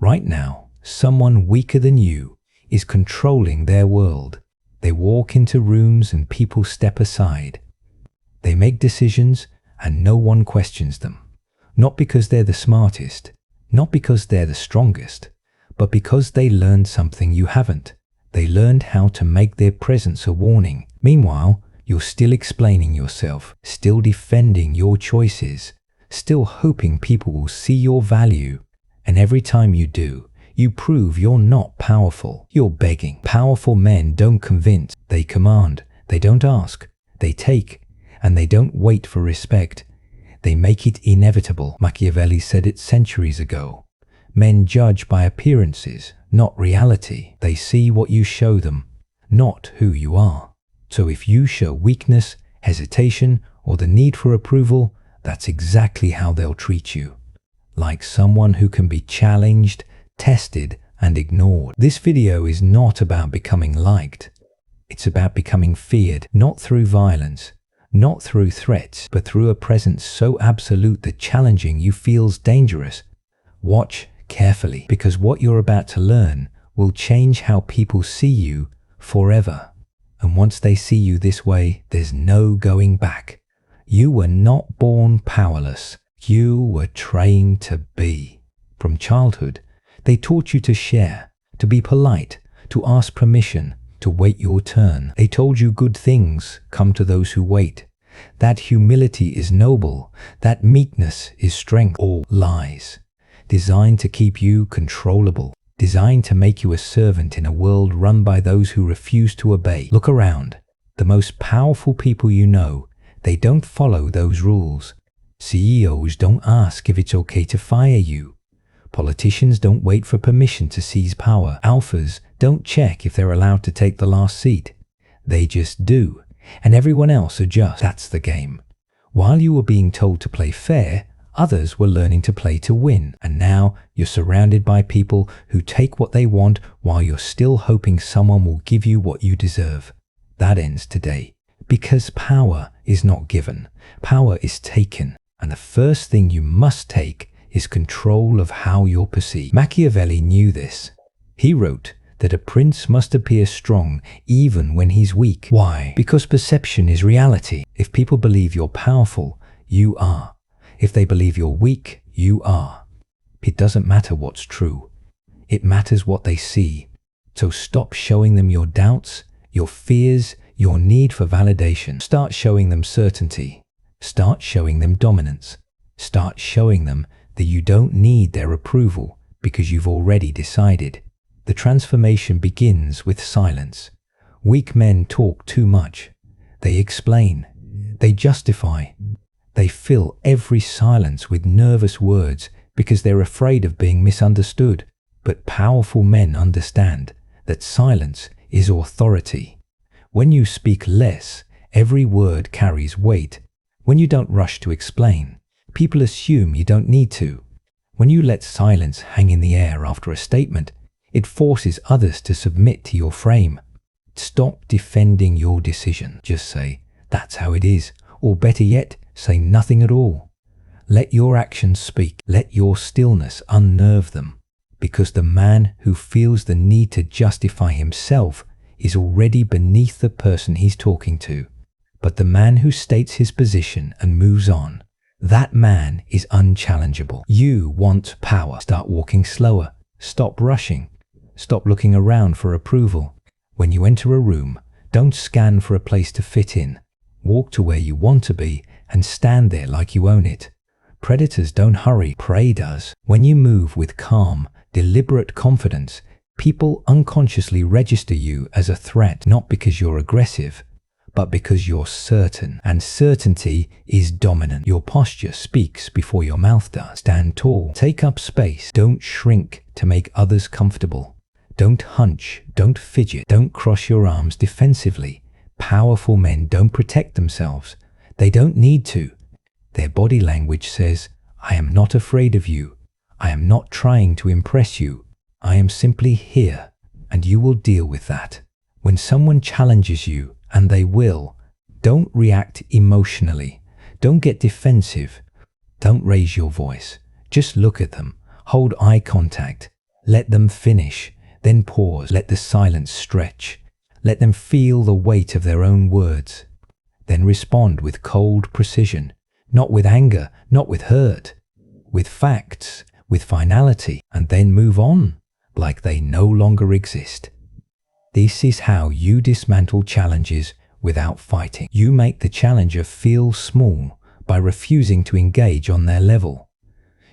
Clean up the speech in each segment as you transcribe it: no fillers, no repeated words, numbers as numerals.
Right now, someone weaker than you is controlling their world. They walk into rooms and people step aside. They make decisions and no one questions them. Not because they're the smartest, not because they're the strongest, but because they learned something you haven't. They learned how to make their presence a warning. Meanwhile, you're still explaining yourself, still defending your choices, still hoping people will see your value. And every time you do, you prove you're not powerful. You're begging. Powerful men don't convince, they command. They don't ask, they take. And they don't wait for respect. They make it inevitable. Machiavelli said it centuries ago. Men judge by appearances, not reality. They see what you show them, not who you are. So if you show weakness, hesitation, or the need for approval, that's exactly how they'll treat you. Like someone who can be challenged, tested, and ignored. This video is not about becoming liked. It's about becoming feared, not through violence, not through threats, but through a presence so absolute that challenging you feels dangerous. Watch carefully, because what you're about to learn will change how people see you forever. And once they see you this way, there's no going back. You were not born powerless. You were trained to be. From childhood, they taught you to share, to be polite, to ask permission, to wait your turn. They told you good things come to those who wait. That humility is noble. That meekness is strength. All lies. Designed to keep you controllable. Designed to make you a servant in a world run by those who refuse to obey. Look around. The most powerful people you know, they don't follow those rules. CEOs don't ask if it's okay to fire you. Politicians don't wait for permission to seize power. Alphas don't check if they're allowed to take the last seat. They just do, and everyone else adjusts. That's the game. While you were being told to play fair, others were learning to play to win. And now you're surrounded by people who take what they want while you're still hoping someone will give you what you deserve. That ends today. Because power is not given. Power is taken. And the first thing you must take is control of how you're perceived. Machiavelli knew this. He wrote that a prince must appear strong even when he's weak. Why? Because perception is reality. If people believe you're powerful, you are. If they believe you're weak, you are. It doesn't matter what's true. It matters what they see. So stop showing them your doubts, your fears, your need for validation. Start showing them certainty. Start showing them dominance. Start showing them that you don't need their approval because you've already decided. The transformation begins with silence. Weak men talk too much. They explain. They justify. They fill every silence with nervous words because they're afraid of being misunderstood. But powerful men understand that silence is authority. When you speak less, every word carries weight. When you don't rush to explain, people assume you don't need to. When you let silence hang in the air after a statement, it forces others to submit to your frame. Stop defending your decision. Just say, that's how it is. Or better yet, say nothing at all. Let your actions speak. Let your stillness unnerve them. Because the man who feels the need to justify himself is already beneath the person he's talking to. But the man who states his position and moves on, that man is unchallengeable. You want power. Start walking slower. Stop rushing. Stop looking around for approval. When you enter a room, don't scan for a place to fit in. Walk to where you want to be and stand there like you own it. Predators don't hurry. Prey does. When you move with calm, deliberate confidence, people unconsciously register you as a threat, not because you're aggressive, but because you're certain. And certainty is dominant. Your posture speaks before your mouth does. Stand tall. Take up space. Don't shrink to make others comfortable. Don't hunch. Don't fidget. Don't cross your arms defensively. Powerful men don't protect themselves. They don't need to. Their body language says, I am not afraid of you. I am not trying to impress you. I am simply here, and you will deal with that. When someone challenges you, and they will, don't react emotionally. Don't get defensive. Don't raise your voice. Just look at them. Hold eye contact. Let them finish, then pause. Let the silence stretch. Let them feel the weight of their own words. Then respond with cold precision, not with anger, not with hurt, with facts, with finality, and then move on like they no longer exist. This is how you dismantle challenges without fighting. You make the challenger feel small by refusing to engage on their level.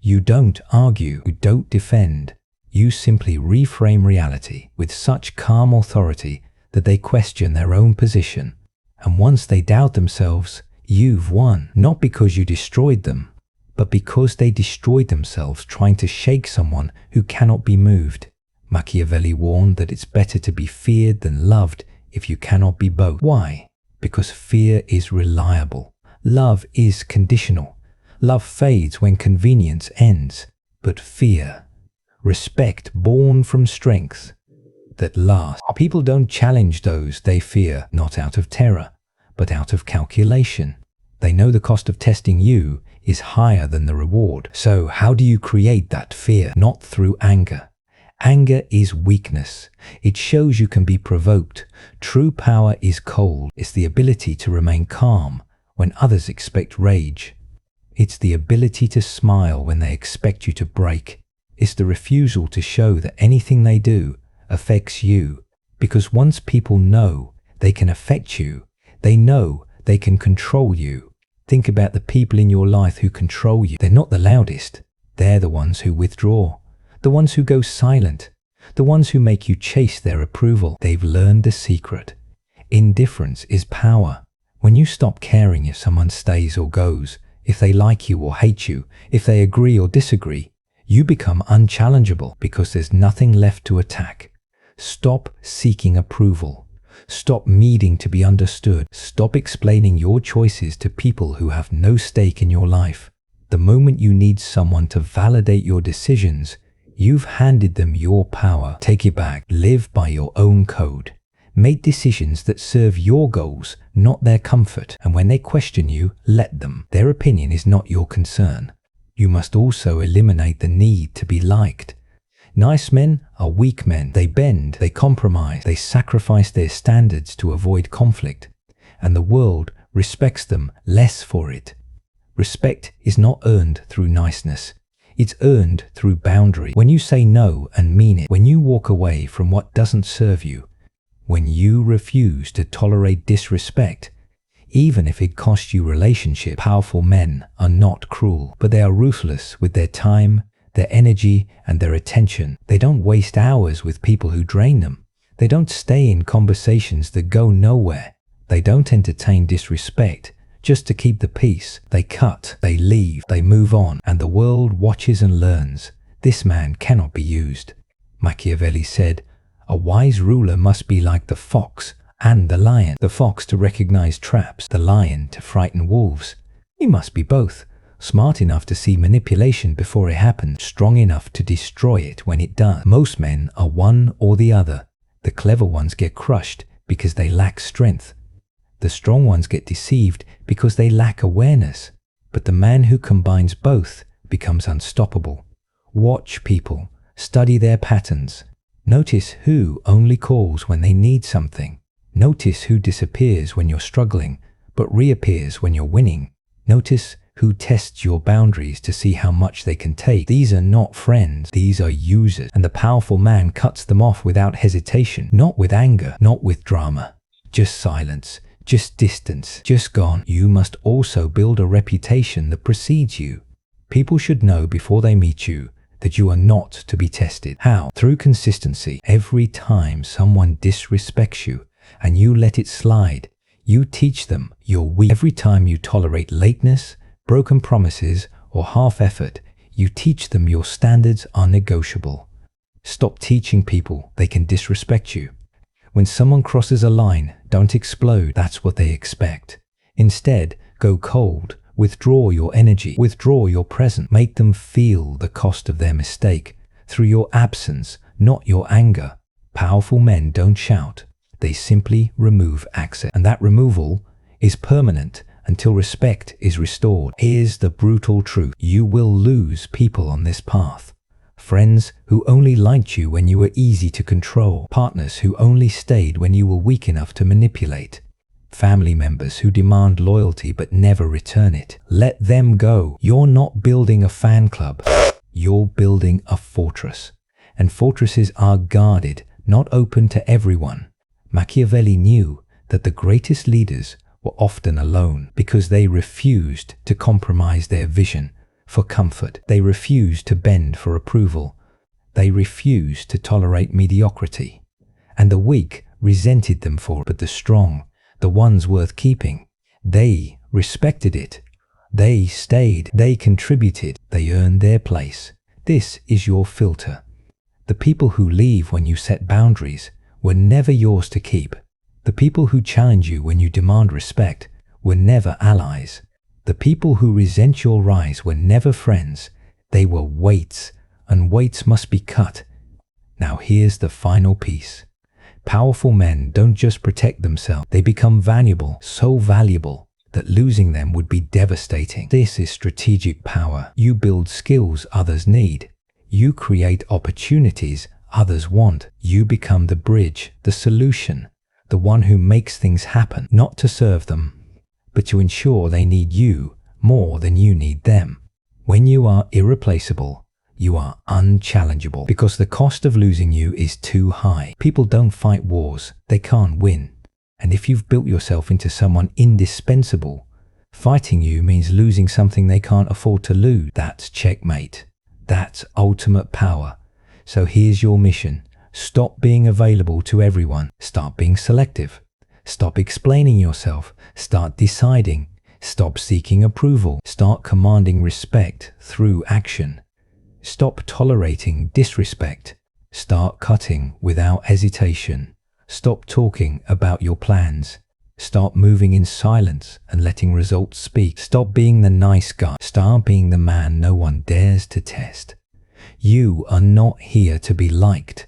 You don't argue, you don't defend. You simply reframe reality with such calm authority that they question their own position. And once they doubt themselves, you've won. Not because you destroyed them, but because they destroyed themselves trying to shake someone who cannot be moved. Machiavelli warned that it's better to be feared than loved if you cannot be both. Why? Because fear is reliable. Love is conditional. Love fades when convenience ends. But fear, respect born from strength, that lasts. People don't challenge those they fear, not out of terror, but out of calculation. They know the cost of testing you is higher than the reward. So how do you create that fear? Not through anger. Anger is weakness. It shows you can be provoked. True power is cold. It's the ability to remain calm when others expect rage. It's the ability to smile when they expect you to break. It's the refusal to show that anything they do affects you. Because once people know they can affect you, they know they can control you. Think about the people in your life who control you. They're not the loudest. They're the ones who withdraw. The ones who go silent, the ones who make you chase their approval. They've learned the secret. Indifference is power. When you stop caring if someone stays or goes, if they like you or hate you, if they agree or disagree, you become unchallengeable because there's nothing left to attack. Stop seeking approval. Stop needing to be understood. Stop explaining your choices to people who have no stake in your life. The moment you need someone to validate your decisions, you've handed them your power. Take it back. Live by your own code. Make decisions that serve your goals, not their comfort. And when they question you, let them. Their opinion is not your concern. You must also eliminate the need to be liked. Nice men are weak men. They bend, they compromise, they sacrifice their standards to avoid conflict. And the world respects them less for it. Respect is not earned through niceness. It's earned through boundary. When you say no and mean it, when you walk away from what doesn't serve you, when you refuse to tolerate disrespect, even if it costs you relationship. Powerful men are not cruel, but they are ruthless with their time, their energy, and their attention. They don't waste hours with people who drain them. They don't stay in conversations that go nowhere. They don't entertain disrespect just to keep the peace. They cut, they leave, they move on, and the world watches and learns. This man cannot be used. Machiavelli said, "A wise ruler must be like the fox and the lion. The fox to recognize traps, the lion to frighten wolves. He must be both. Smart enough to see manipulation before it happens, strong enough to destroy it when it does." Most men are one or the other. The clever ones get crushed because they lack strength. The strong ones get deceived because they lack awareness. But the man who combines both becomes unstoppable. Watch people. Study their patterns. Notice who only calls when they need something. Notice who disappears when you're struggling, but reappears when you're winning. Notice who tests your boundaries to see how much they can take. These are not friends, these are users. And the powerful man cuts them off without hesitation, not with anger, not with drama. Just silence, just distance, just gone. You must also build a reputation that precedes you. People should know before they meet you that you are not to be tested. How? Through consistency. Every time someone disrespects you and you let it slide, you teach them you're weak. Every time you tolerate lateness, broken promises, or half effort, you teach them your standards are negotiable. Stop teaching people they can disrespect you. When someone crosses a line, don't explode. That's what they expect. Instead, go cold. Withdraw your energy. Withdraw your presence. Make them feel the cost of their mistake through your absence, not your anger. Powerful men don't shout. They simply remove access. And that removal is permanent until respect is restored. Here's the brutal truth. You will lose people on this path. Friends who only liked you when you were easy to control. Partners who only stayed when you were weak enough to manipulate. Family members who demand loyalty but never return it. Let them go. You're not building a fan club. You're building a fortress. And fortresses are guarded, not open to everyone. Machiavelli knew that the greatest leaders were often alone because they refused to compromise their vision for comfort. They refused to bend for approval. They refused to tolerate mediocrity. And the weak resented them for it. But the strong, the ones worth keeping, they respected it. They stayed. They contributed. They earned their place. This is your filter. The people who leave when you set boundaries were never yours to keep. The people who challenge you when you demand respect were never allies. The people who resent your rise were never friends. They were weights, and weights must be cut. Now here's the final piece. Powerful men don't just protect themselves. They become valuable, so valuable that losing them would be devastating. This is strategic power. You build skills others need. You create opportunities others want. You become the bridge, the solution, the one who makes things happen, not to serve them, but to ensure they need you more than you need them. When you are irreplaceable, you are unchallengeable because the cost of losing you is too high. People don't fight wars they can't win. And if you've built yourself into someone indispensable, fighting you means losing something they can't afford to lose. That's checkmate. That's ultimate power. So here's your mission. Stop being available to everyone. Start being selective. Stop explaining yourself. Start deciding. Stop seeking approval. Start commanding respect through action. Stop tolerating disrespect. Start cutting without hesitation. Stop talking about your plans. Start moving in silence and letting results speak. Stop being the nice guy. Start being the man no one dares to test. You are not here to be liked.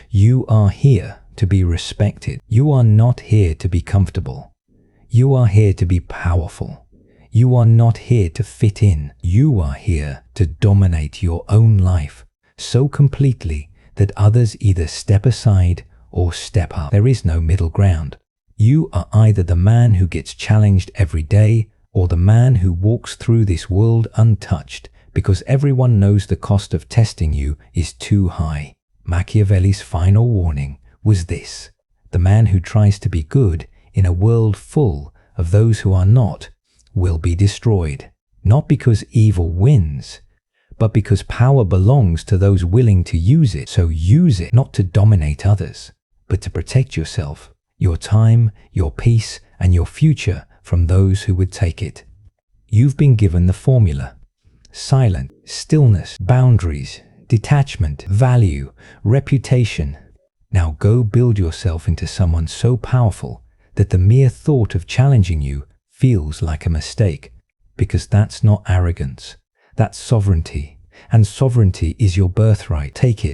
You are here to be respected. You are not here to be comfortable. You are here to be powerful. You are not here to fit in. You are here to dominate your own life so completely that others either step aside or step up. There is no middle ground. You are either the man who gets challenged every day or the man who walks through this world untouched because everyone knows the cost of testing you is too high. Machiavelli's final warning was this: the man who tries to be good in a world full of those who are not will be destroyed. Not because evil wins, but because power belongs to those willing to use it. So use it not to dominate others, but to protect yourself, your time, your peace, and your future from those who would take it. You've been given the formula: silence, stillness, boundaries, detachment, value, reputation. Now go build yourself into someone so powerful that the mere thought of challenging you feels like a mistake, because that's not arrogance, that's sovereignty, and sovereignty is your birthright. Take it.